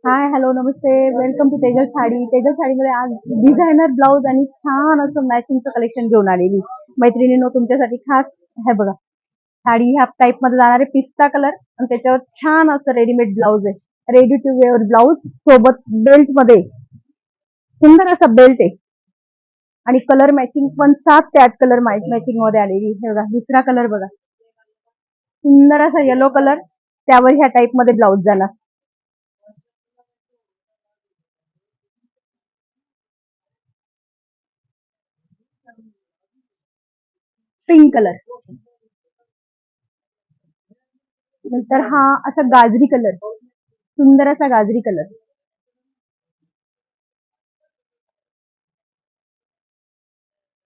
हाय hello नमस्ते welcome to Tejal Saree. Tejal साडीमध्ये आज डिझायनर ब्लाऊज आणि छान असं मॅचिंगचं कलेक्शन घेऊन आलेली. मैत्रिणींनो तुमच्यासाठी खास हे बघा, साडी ह्या टाईप मध्ये जाणारे पिस्ता कलर आणि त्याच्यावर छान असं रेडीमेड ब्लाऊज आहे. रेडी टू वेअर ब्लाऊज सोबत बेल्ट मध्ये सुंदर असा बेल्ट आहे आणि कलर मॅचिंग पण 7 ते 8 कलर मॅचिंग मध्ये आलेली. हे बघा दुसरा कलर बघा, सुंदर असा येलो कलर, त्यावर ह्या टाईप मध्ये ब्लाऊज जाणार. पिंक कलर, नंतर हा असा गाजरी कलर, सुंदर असा गाजरी कलर,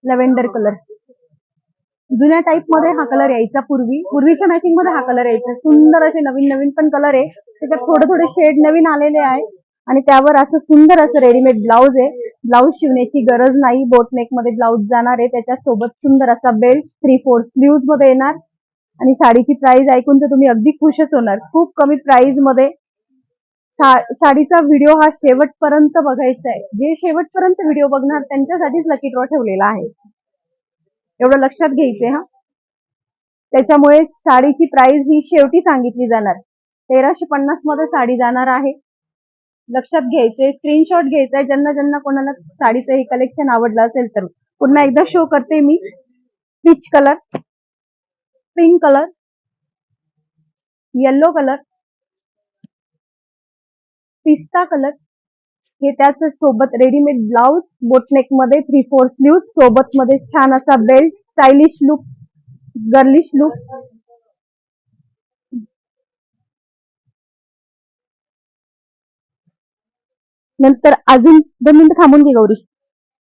लव्हेंडर कलर. जुन्या टाईप मध्ये हा कलर यायचा पूर्वीच्या मॅचिंग मध्ये हा कलर यायचा. सुंदर असे नवीन नवीन पण कलर आहे, त्याच्यात थोडे थोडे शेड नवीन आलेले आहे आणि त्यावर असं सुंदर असं रेडीमेड ब्लाऊज आहे. ब्लाऊज शिवण्याची गरज नाही, बोटनेक मध्ये ब्लाऊज जाणार आहे. त्याच्यासोबत सुंदर असा बेल्ट 3/4 स्लीव्ह मध्ये येणार आणि साडीची प्राइस ऐकून तर तुम्ही अगदी खुशच होणार. खूप कमी प्राइस मध्ये साडीचा व्हिडिओ हा शेवटपर्यंत बघायचा आहे. जे शेवटपर्यंत व्हिडिओ बघणार त्यांच्यासाठीच लकी ड्रॉ ठेवलेला आहे, एवढं लक्षात घ्यायचंय हा. त्याच्यामुळे साडीची प्राइस ही शेवटी सांगितली जाणार. 1350 मध्ये साडी जाणार आहे, लक्षात घ्यायचंय. स्क्रीनशॉट घ्यायचाय ज्यांना ज्यांना कोणाला साडीचं हे कलेक्शन आवडलं असेल तर. पुन्हा एकदा शो करते मी. Peach colour, pink colour, yellow colour, पिस्ता कलर, हे त्याच सोबत रेडीमेड ब्लाऊज बोटनेक मध्ये 3/4 स्लीव्ह सोबत मध्ये छान असा belt, stylish look, girlish look. नंतर अजून 2 मिनिटं थांबून घे गौरी.